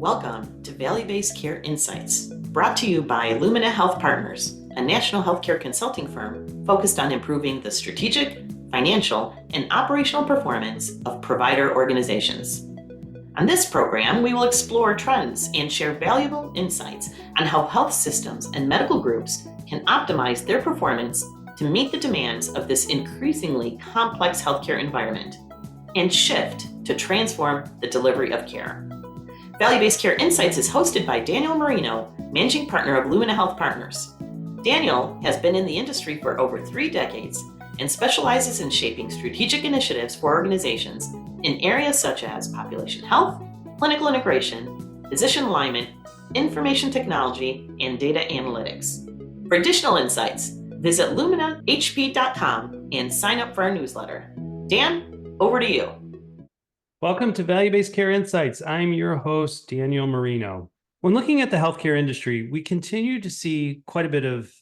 Welcome to Value-Based Care Insights, brought to you by Lumina Health Partners, a national healthcare consulting firm focused on improving the strategic, financial, and operational performance of provider organizations. On this program, we will explore trends and share valuable insights on how health systems and medical groups can optimize their performance to meet the demands of this increasingly complex healthcare environment and shift to transform the delivery of care. Value-Based Care Insights is hosted by Daniel Marino, Managing Partner of Lumina Health Partners. Daniel has been in the industry for over 3 decades and specializes in shaping strategic initiatives for organizations in areas such as population health, clinical integration, physician alignment, information technology, and data analytics. For additional insights, visit luminahp.com and sign up for our newsletter. Dan, over to you. Welcome to Value-Based Care Insights. I'm your host, Daniel Marino. When looking at the healthcare industry, we continue to see quite a bit of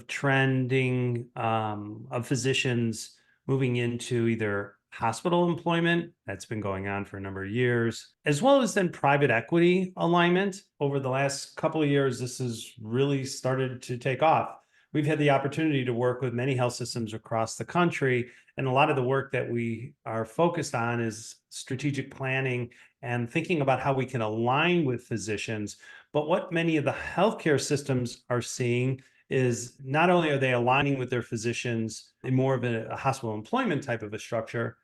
trending of physicians moving into either hospital employment, that's been going on for a number of years, as well as then private equity alignment. Over the last couple of years, this has really started to take off. We've had the opportunity to work with many health systems across the country, and a lot of the work that we are focused on is strategic planning and thinking about how we can align with physicians. But what many of the healthcare systems are seeing is not only are they aligning with their physicians in more of a hospital employment type of a structure,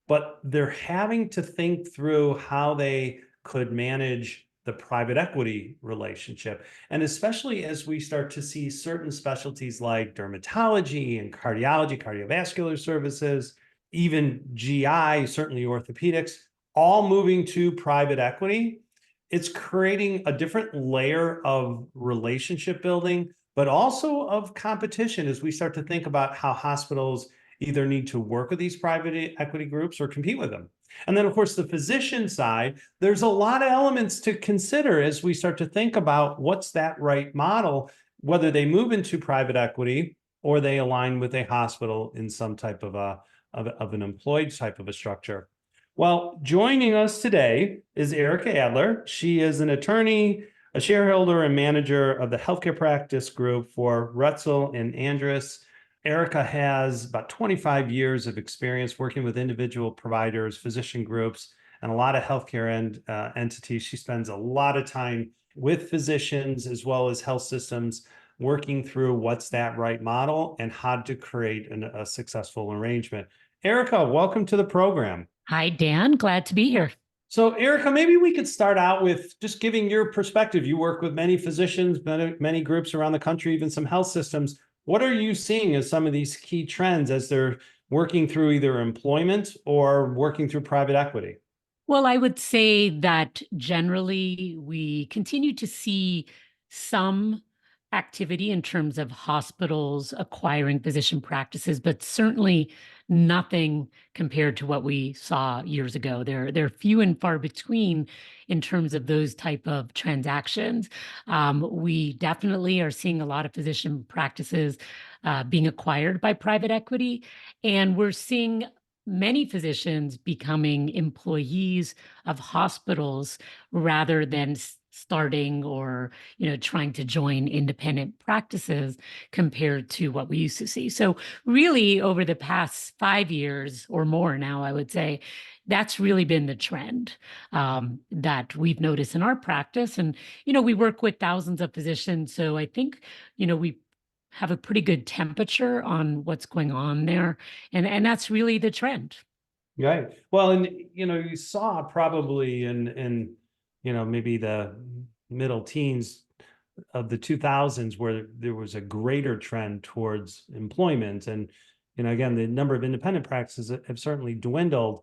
but they're having to think through how they could manage the private equity relationship. And especially as we start to see certain specialties like dermatology and cardiology, cardiovascular services, even GI, certainly orthopedics, all moving to private equity, it's creating a different layer of relationship building, but also of competition as we start to think about how hospitals either need to work with these private equity groups or compete with them. And then, of course, the physician side, there's a lot of elements to consider as we start to think about what's that right model, whether they move into private equity or they align with a hospital in some type of an employed type of a structure. Well, joining us today is Ericka Adler. She is an attorney, a shareholder, and manager of the healthcare practice group for Roetzel Andress. Ericka has about 25 years of experience working with individual providers, physician groups, and a lot of healthcare entities. She spends a lot of time with physicians as well as health systems, working through what's that right model and how to create a successful arrangement. Ericka, welcome to the program. Hi, Dan. Glad to be here. So, Ericka, maybe we could start out with just giving your perspective. You work with many physicians, many groups around the country, even some health systems. What are you seeing as some of these key trends as they're working through either employment or working through private equity? Well, I would say that generally we continue to see some activity in terms of hospitals acquiring physician practices, but certainly nothing compared to what we saw years ago. They're few and far between in terms of those type of transactions. We definitely are seeing a lot of physician practices being acquired by private equity, and we're seeing many physicians becoming employees of hospitals rather than starting or trying to join independent practices compared to what we used to see. So really over the past 5 years or more now, I would say that's really been the trend that we've noticed in our practice. And we work with thousands of physicians, so I think we have a pretty good temperature on what's going on there, and that's really the trend. Right. Well, and you saw probably in maybe the middle teens of the 2000s where there was a greater trend towards employment, and again, the number of independent practices have certainly dwindled.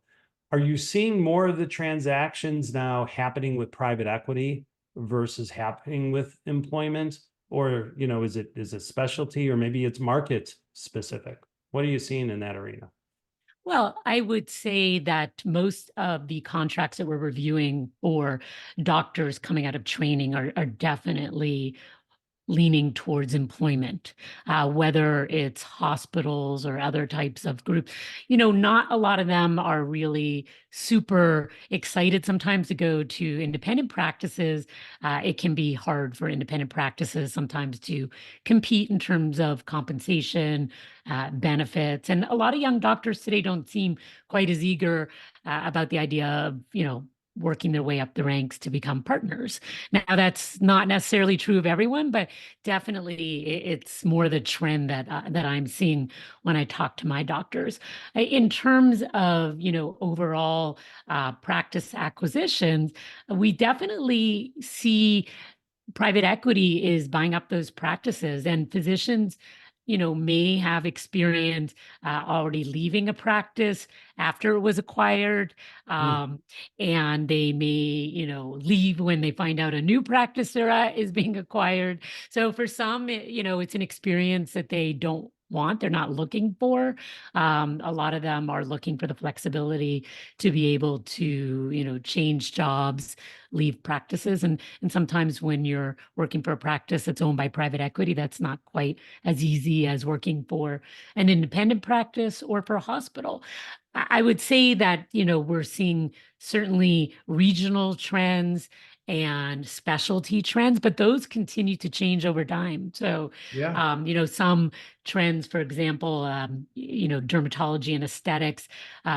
Are you seeing more of the transactions now happening with private equity versus happening with employment? Or, is it specialty, or maybe it's market specific? What are you seeing in that arena? Well, I would say that most of the contracts that we're reviewing for doctors coming out of training are definitely leaning towards employment, whether it's hospitals or other types of groups. Not a lot of them are really super excited sometimes to go to independent practices. It can be hard for independent practices sometimes to compete in terms of compensation, benefits. And a lot of young doctors today don't seem quite as eager about the idea of, working their way up the ranks to become partners. Now, that's not necessarily true of everyone, but definitely it's more the trend that I'm seeing when I talk to my doctors. In terms of, overall practice acquisitions, we definitely see private equity is buying up those practices, and physicians may have experience already leaving a practice after it was acquired, and they may leave when they find out a new practice is being acquired. So for some, it's an experience that they don't want, they're not looking for. A lot of them are looking for the flexibility to be able to change jobs, leave practices. And sometimes when you're working for a practice that's owned by private equity, that's not quite as easy as working for an independent practice or for a hospital. I would say that, we're seeing certainly regional trends and specialty trends, but those continue to change over time. So, Yeah. some trends, for example, dermatology and aesthetics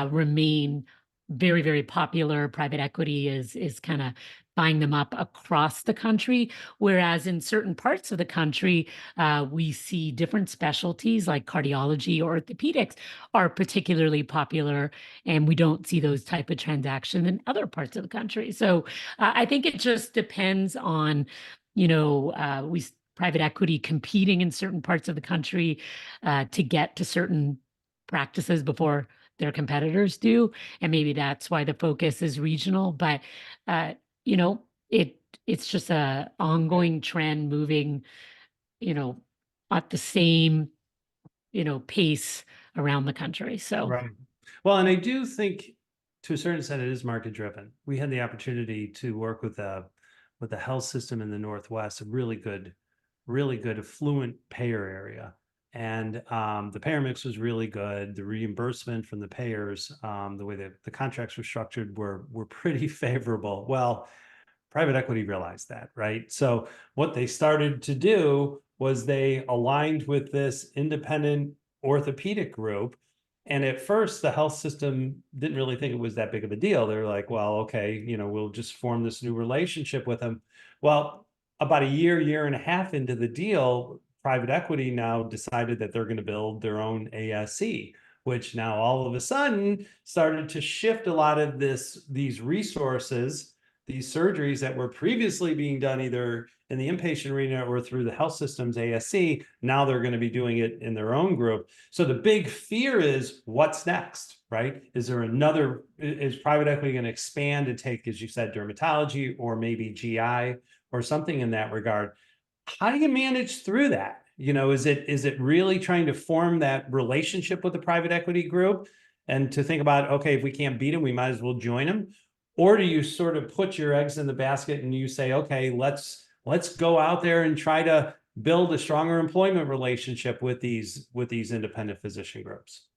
remain very, very popular. Private equity is kind of buying them up across the country, whereas in certain parts of the country, we see different specialties like cardiology or orthopedics are particularly popular, and we don't see those type of transactions in other parts of the country. So I think it just depends on, we private equity competing in certain parts of the country to get to certain practices before their competitors do, and maybe that's why the focus is regional. But uh, you know, it's just a ongoing trend moving, you know, at the same, pace around the country. So Right. Well, and I do think to a certain extent it is market driven. We had the opportunity to work with a health system in the Northwest, a really good affluent payer area. And the payer mix was really good. The reimbursement from the payers, the way that the contracts were structured were pretty favorable. Well, private equity realized that, right? So what they started to do was they aligned with this independent orthopedic group. And at first, the health system didn't really think it was that big of a deal. They're like, well, okay, we'll just form this new relationship with them. Well, about a year and a half into the deal, private equity now decided that they're going to build their own ASC, which now all of a sudden started to shift a lot of these resources, these surgeries that were previously being done either in the inpatient arena or through the health system's ASC. Now they're going to be doing it in their own group. So the big fear is what's next, right? Is private equity going to expand and take, as you said, dermatology or maybe GI or something in that regard? How do you manage through that? Is it really trying to form that relationship with the private equity group and to think about, okay, if we can't beat them, we might as well join them? Or do you sort of put your eggs in the basket and you say, okay, let's go out there and try to build a stronger employment relationship with these independent physician groups?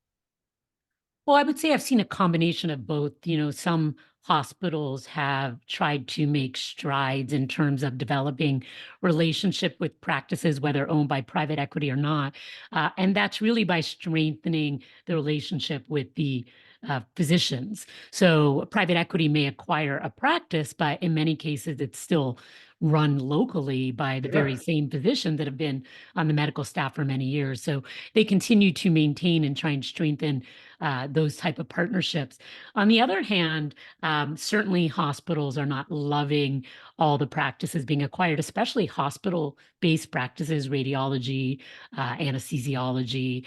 well, I would say I've seen a combination of both. Some hospitals have tried to make strides in terms of developing relationship with practices, whether owned by private equity or not. And that's really by strengthening the relationship with the physicians. So private equity may acquire a practice, but in many cases, it's still run locally by the very Sure. same physicians that have been on the medical staff for many years. So they continue to maintain and try and strengthen those type of partnerships. On the other hand, certainly hospitals are not loving all the practices being acquired, especially hospital-based practices, radiology, anesthesiology,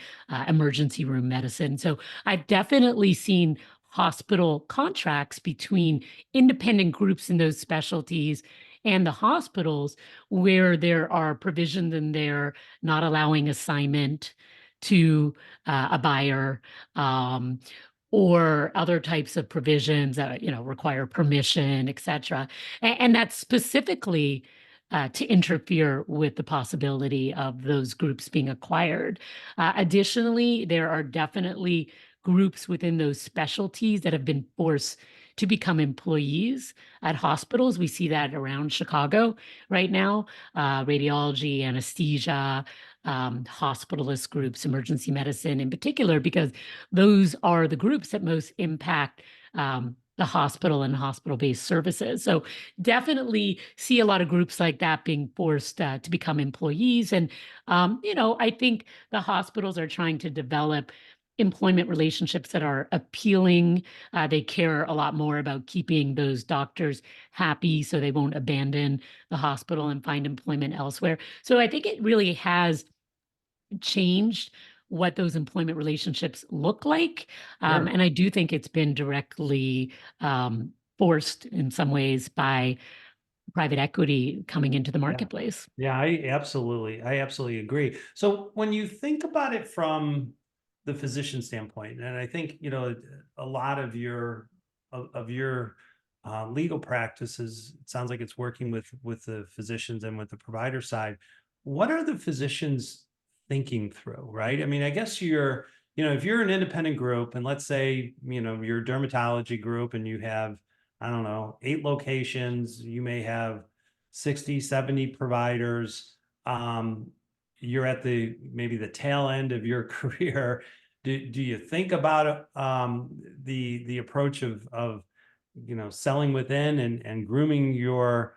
emergency room medicine. So I've definitely seen hospital contracts between independent groups in those specialties and the hospitals where there are provisions in there not allowing assignment to a buyer, or other types of provisions that require permission, et cetera. And that's specifically to interfere with the possibility of those groups being acquired. Additionally, there are definitely groups within those specialties that have been forced to become employees at hospitals. We see that around Chicago right now, radiology, anesthesia, hospitalist groups, emergency medicine in particular, because those are the groups that most impact the hospital and hospital-based services. So definitely see a lot of groups like that being forced to become employees. And, I think the hospitals are trying to develop employment relationships that are appealing. They care a lot more about keeping those doctors happy so they won't abandon the hospital and find employment elsewhere. So I think it really has changed what those employment relationships look like. Sure. And I do think it's been directly forced in some ways by private equity coming into the marketplace. Yeah, I absolutely agree. So when you think about it from the physician standpoint, and I think, a lot of your legal practices, it sounds like it's working with the physicians and with the provider side. What are the physicians thinking through, right? I mean, I guess if you're an independent group, and let's say, you're a dermatology group and you have, I don't know, 8 locations, you may have 60, 70 providers. You're at maybe the tail end of your career. Do you think about the approach of selling within and grooming your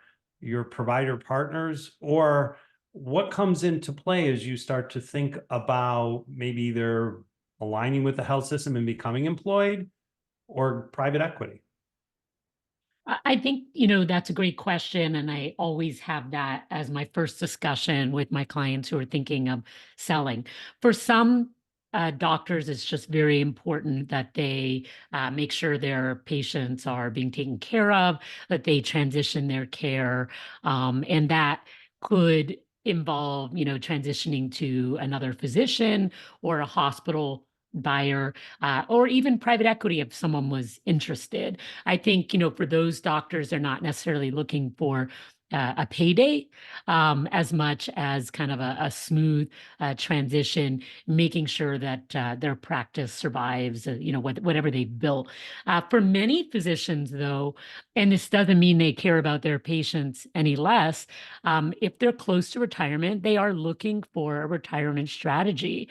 provider partners, or what comes into play as you start to think about maybe they're aligning with the health system and becoming employed, or private equity? I think, that's a great question. And I always have that as my first discussion with my clients who are thinking of selling. For some doctors, it's just very important that they make sure their patients are being taken care of, that they transition their care. And that could involve, transitioning to another physician or a hospital buyer, or even private equity if someone was interested. I think, for those doctors, they're not necessarily looking for a payday as much as kind of a smooth transition, making sure that their practice survives, whatever they've built. For many physicians, though, and this doesn't mean they care about their patients any less, if they're close to retirement, they are looking for a retirement strategy.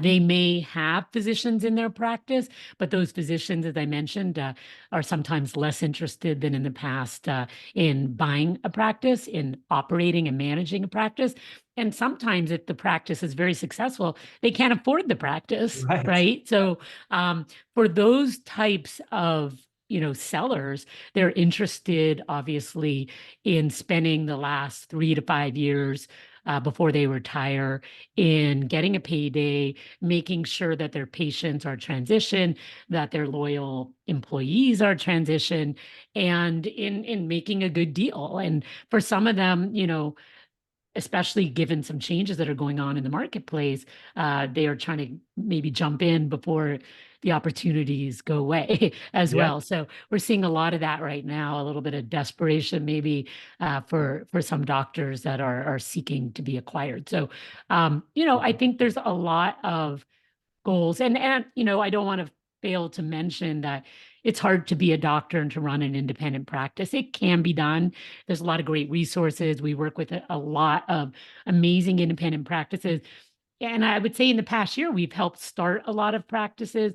They may have physicians in their practice, but those physicians, as I mentioned, are sometimes less interested than in the past in buying a practice, in operating and managing a practice. And sometimes if the practice is very successful, they can't afford the practice, right? So for those types of sellers, they're interested, obviously, in spending the last 3 to 5 years before they retire in getting a payday, making sure that their patients are transitioned, that their loyal employees are transitioned, and in making a good deal. And for some of them, especially given some changes that are going on in the marketplace, they are trying to maybe jump in before the opportunities go away as well. So we're seeing a lot of that right now, a little bit of desperation maybe for some doctors that are seeking to be acquired. So, I think there's a lot of goals. And I don't want to fail to mention that it's hard to be a doctor and to run an independent practice. It can be done. There's a lot of great resources. We work with a lot of amazing independent practices. And I would say in the past year, we've helped start a lot of practices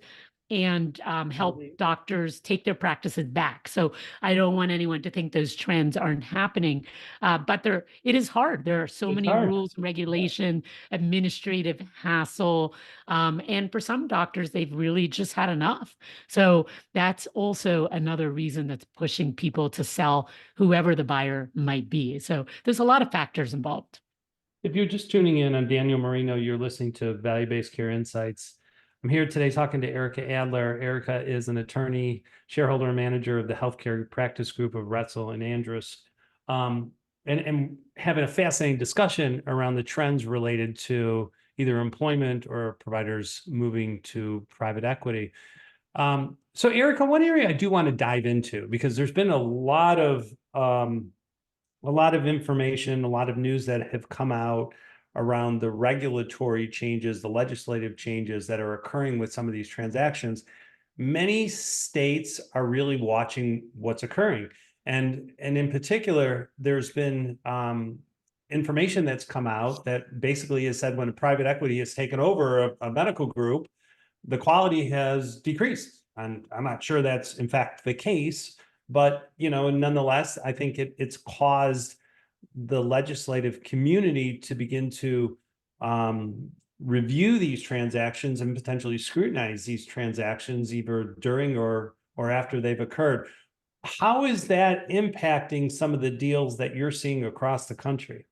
and help doctors take their practices back. So I don't want anyone to think those trends aren't happening, but it is hard. There are so many rules and regulation, administrative hassle, and for some doctors, they've really just had enough. So that's also another reason that's pushing people to sell, whoever the buyer might be. So there's a lot of factors involved. If you're just tuning in, I'm Daniel Marino. You're listening to Value-Based Care Insights. I'm here today talking to Ericka Adler. Ericka is an attorney, shareholder, and manager of the healthcare practice group of Roetzel and Andress, and having a fascinating discussion around the trends related to either employment or providers moving to private equity. So Ericka, one area I do want to dive into, because there's been a lot of a lot of information, a lot of news that have come out around the regulatory changes, the legislative changes that are occurring with some of these transactions. Many states are really watching what's occurring. And in particular, there's been information that's come out that basically has said when private equity has taken over a medical group, the quality has decreased. And I'm not sure that's in fact the case, but nonetheless, I think it's caused the legislative community to begin to review these transactions and potentially scrutinize these transactions either during or after they've occurred. How is that impacting some of the deals that you're seeing across the country?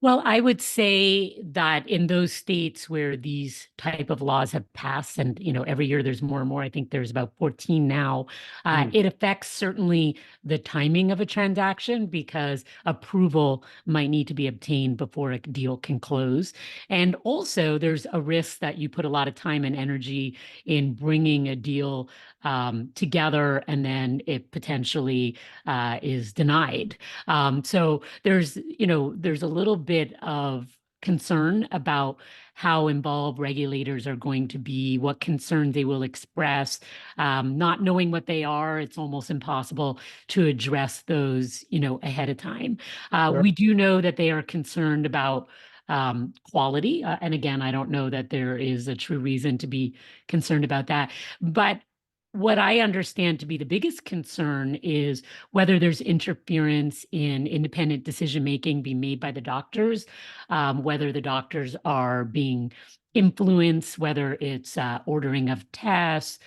Well, I would say that in those states where these type of laws have passed, and every year there's more and more. I think there's about 14 now. It affects certainly the timing of a transaction because approval might need to be obtained before a deal can close. And also, there's a risk that you put a lot of time and energy in bringing a deal together, and then it potentially is denied. So there's a little bit of concern about how involved regulators are going to be, what concerns they will express. Not knowing what they are, it's almost impossible to address those, ahead of time. Sure. We do know that they are concerned about quality. And again, I don't know that there is a true reason to be concerned about that. But what I understand to be the biggest concern is whether there's interference in independent decision-making being made by the doctors, whether the doctors are being influenced, whether it's ordering of tests,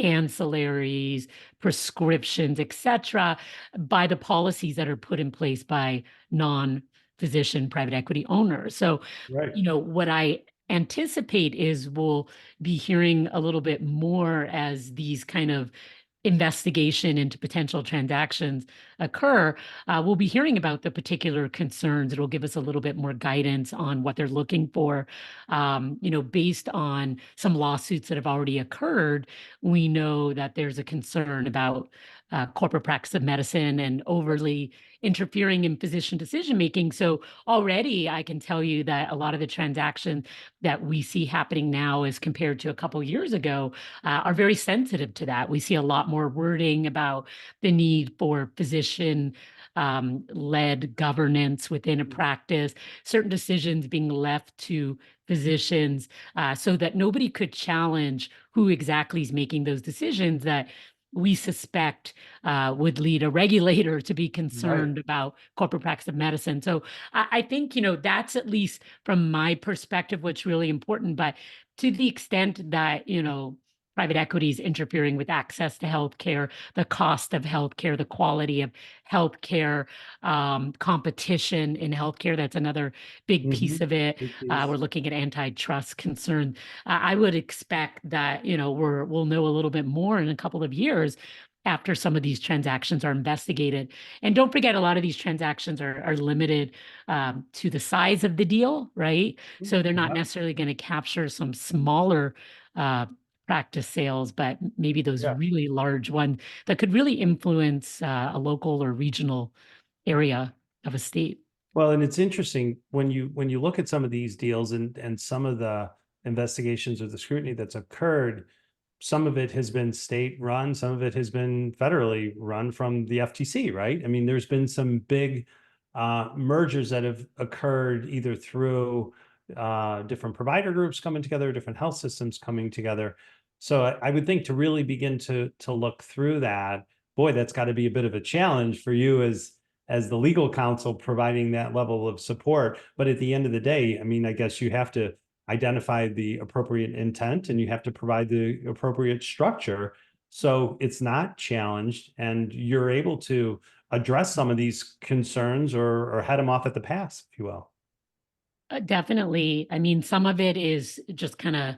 ancillaries, prescriptions, etc., by the policies that are put in place by non-physician private equity owners. So, Right. what I anticipate is we'll be hearing a little bit more as these kind of investigation into potential transactions occur. We'll be hearing about the particular concerns. It'll give us a little bit more guidance on what they're looking for. Based on some lawsuits that have already occurred, we know that there's a concern about corporate practice of medicine and overly interfering in physician decision making. So already I can tell you that a lot of the transactions that we see happening now as compared to a couple years ago are very sensitive to that. We see a lot more wording about the need for physician led governance within a practice, certain decisions being left to physicians so that nobody could challenge who exactly is making those decisions that we suspect would lead a regulator to be concerned about corporate practice of medicine. So I think, that's at least from my perspective, what's really important. But to the extent that, private equity is interfering with access to healthcare, the cost of healthcare, the quality of healthcare, competition in healthcare, that's another big piece of it. We're looking at antitrust concerns. I would expect that, we'll know a little bit more in a couple of years after some of these transactions are investigated. And don't forget, a lot of these transactions are limited to the size of the deal, right? So they're not necessarily going to capture some smaller practice sales, but maybe those really large ones that could really influence a local or regional area of a state. Well, and it's interesting when you look at some of these deals and some of the investigations or the scrutiny that's occurred, some of it has been state run, some of it has been federally run from the FTC, right? I mean, there's been some big mergers that have occurred either through different provider groups coming together, different health systems coming together. So I would think to really begin to look through that, boy, that's got to be a bit of a challenge for you as the legal counsel providing that level of support. But at the end of the day, I mean, I guess you have to identify the appropriate intent and you have to provide the appropriate structure so it's not challenged and you're able to address some of these concerns or head them off at the pass, if you will. Definitely. I mean, some of it is just kind of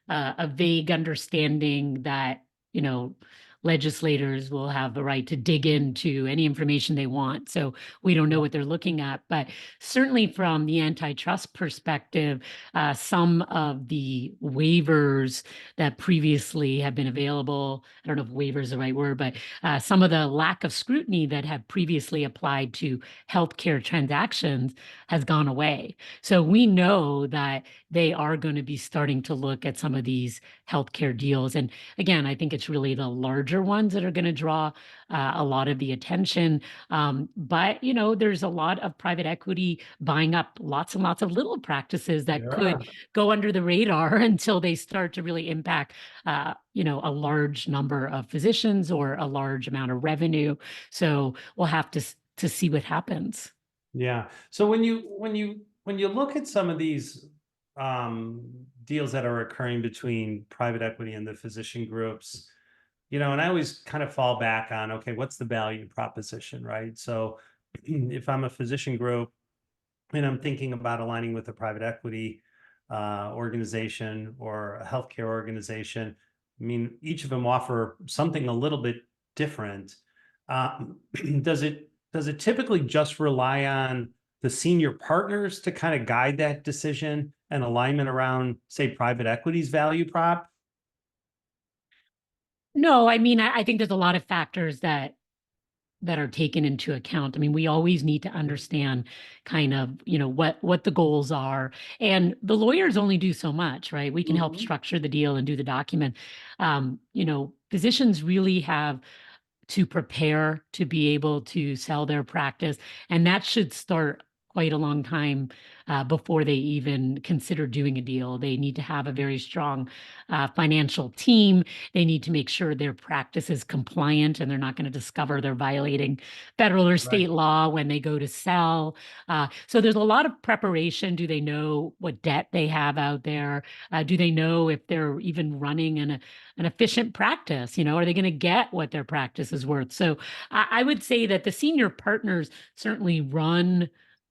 a vague understanding that, legislators will have the right to dig into any information they want. So we don't know what they're looking at. But certainly from the antitrust perspective, some of the waivers that previously have been available, I don't know if waiver is the right word, but some of the lack of scrutiny that have previously applied to healthcare transactions has gone away. So we know that they are going to be starting to look at some of these healthcare deals. And again, I think it's really the larger ones that are going to draw a lot of the attention. But, you know, there's a lot of private equity buying up lots and lots of little practices that could go under the radar until they start to really impact, you know, a large number of physicians or a large amount of revenue. So we'll have to see what happens. Yeah. So when you look at some of these deals that are occurring between private equity and the physician groups, you know, and I always kind of fall back on, okay, what's the value proposition, right? So if I'm a physician group and I'm thinking about aligning with a private equity organization or a healthcare organization, I mean, each of them offer something a little bit different. Does it typically just rely on the senior partners to kind of guide that decision and alignment around, say, private equity's value prop? No, I mean, I think there's a lot of factors that are taken into account. I mean, we always need to understand kind of, you know, what the goals are. And the lawyers only do so much, right? We can help structure the deal and do the document. You know, physicians really have to prepare to be able to sell their practice. And that should start quite a long time before they even consider doing a deal. They need to have a very strong financial team. They need to make sure their practice is compliant and they're not going to discover they're violating federal or state law when they go to sell. So there's a lot of preparation. Do they know what debt they have out there? Do they know if they're even running an efficient practice? You know, are they going to get what their practice is worth? So I would say that the senior partners certainly run,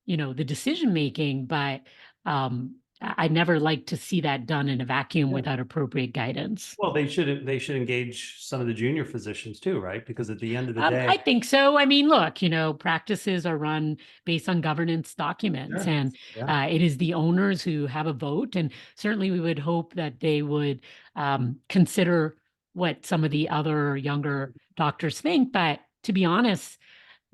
you know, the decision making, but I never like to see that done in a vacuum without appropriate guidance. Well, they should engage some of the junior physicians too, right? Because at the end of the day, I think so. I mean, look, you know, practices are run based on governance documents, and it is the owners who have a vote. And certainly we would hope that they would consider what some of the other younger doctors think. But to be honest,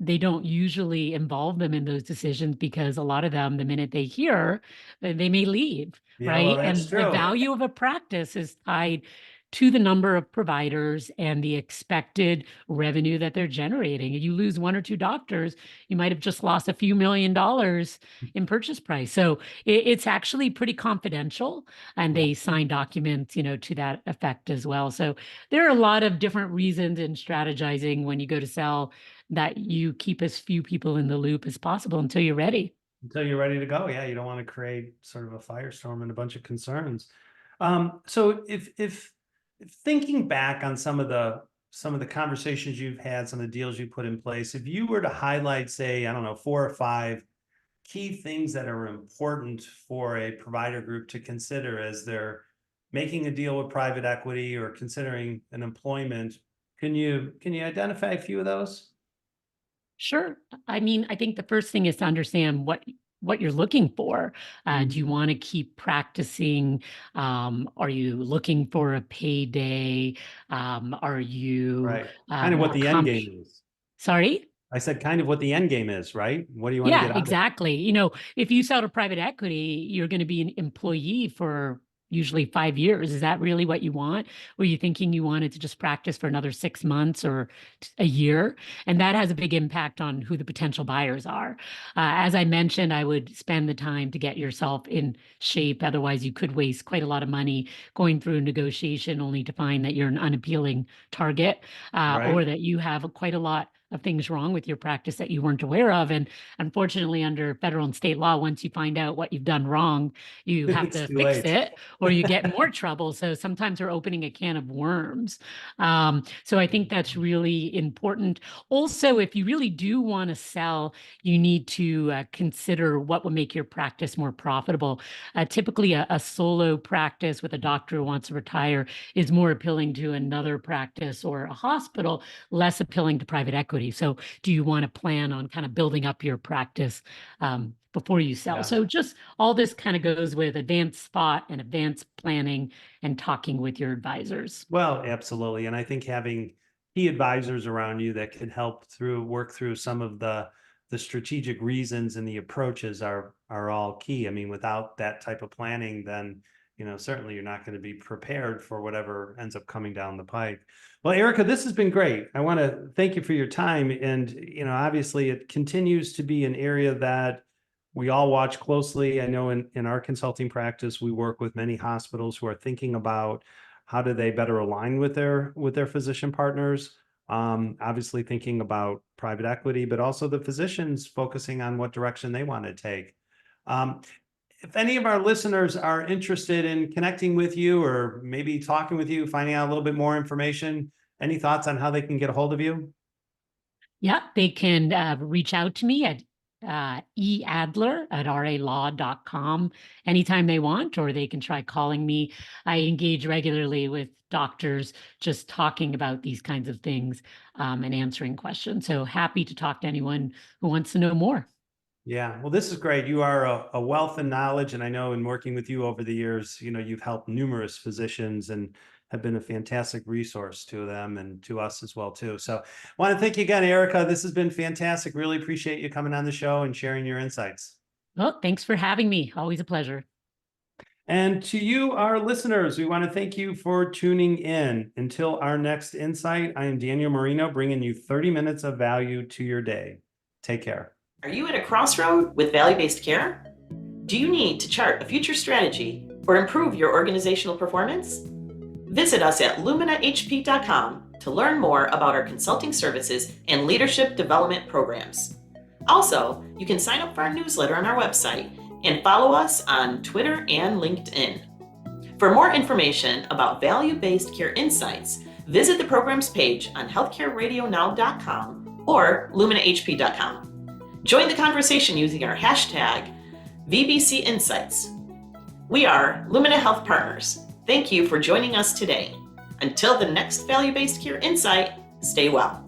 they don't usually involve them in those decisions because a lot of them, the minute they hear, they may leave, yeah, well, right? that's And the true. value of a practice is tied to the number of providers and the expected revenue that they're generating. You lose one or two doctors, you might have just lost a few $1 million in purchase price. So it's actually pretty confidential, and they sign documents, you know, to that effect as well. So there are a lot of different reasons in strategizing when you go to sell that you keep as few people in the loop as possible until you're ready. Until you're ready to go. Yeah, you don't want to create sort of a firestorm and a bunch of concerns. So if thinking back on some of the conversations you've had, some of the deals you put in place, if you were to highlight, say, I don't know, 4 or 5 key things that are important for a provider group to consider as they're making a deal with private equity or considering an employment, can you identify a few of those? Sure. I mean, I think the first thing is to understand what you're looking for. Do you want to keep practicing? Are you looking for a payday? Are you kind of what the end game is? Sorry? I said kind of what the end game is, right? What do you want to Yeah, get out of it? exactly. You know, if you sell to private equity, you're going to be an employee for usually 5 years. Is that really what you want? Were you thinking you wanted to just practice for another 6 months or a year? And that has a big impact on who the potential buyers are. As I mentioned, I would spend the time to get yourself in shape. Otherwise, you could waste quite a lot of money going through a negotiation only to find that you're an unappealing target, or that you have quite a lot of things wrong with your practice that you weren't aware of. And unfortunately, under federal and state law, once you find out what you've done wrong, you have It's to too fix late. it or you get in more trouble. So sometimes we're opening a can of worms. So I think that's really important. Also, if you really do want to sell, you need to consider what will make your practice more profitable. Typically, a solo practice with a doctor who wants to retire is more appealing to another practice or a hospital, less appealing to private equity. So do you want to plan on kind of building up your practice before you sell? Yeah. So just all this kind of goes with advanced thought and advanced planning and talking with your advisors. Well, absolutely. And I think having key advisors around you that can help work through some of the strategic reasons and the approaches are all key. I mean, without that type of planning, then certainly you're not going to be prepared for whatever ends up coming down the pike. Well, Ericka, this has been great. I want to thank you for your time. And, obviously it continues to be an area that we all watch closely. I know in our consulting practice, we work with many hospitals who are thinking about how do they better align with their physician partners. Obviously thinking about private equity, but also the physicians focusing on what direction they want to take. If any of our listeners are interested in connecting with you or maybe talking with you, finding out a little bit more information, any thoughts on how they can get a hold of you? Yeah, they can reach out to me at eadler@ralaw.com anytime they want, or they can try calling me. I engage regularly with doctors just talking about these kinds of things and answering questions. So happy to talk to anyone who wants to know more. Yeah, well, this is great. You are a wealth of knowledge, and I know in working with you over the years, you've helped numerous physicians and have been a fantastic resource to them and to us as well too. So, I want to thank you again, Ericka. This has been fantastic. Really appreciate you coming on the show and sharing your insights. Well, thanks for having me. Always a pleasure. And to you, our listeners, we want to thank you for tuning in. Until our next insight, I am Daniel Marino, bringing you 30 minutes of value to your day. Take care. Are you at a crossroad with value-based care? Do you need to chart a future strategy or improve your organizational performance? Visit us at luminahp.com to learn more about our consulting services and leadership development programs. Also, you can sign up for our newsletter on our website and follow us on Twitter and LinkedIn. For more information about value-based care insights, visit the programs page on healthcareradionow.com or luminahp.com. Join the conversation using our hashtag VBC Insights. We are Lumina Health Partners. Thank you for joining us today. Until the next value-based care insight, stay well.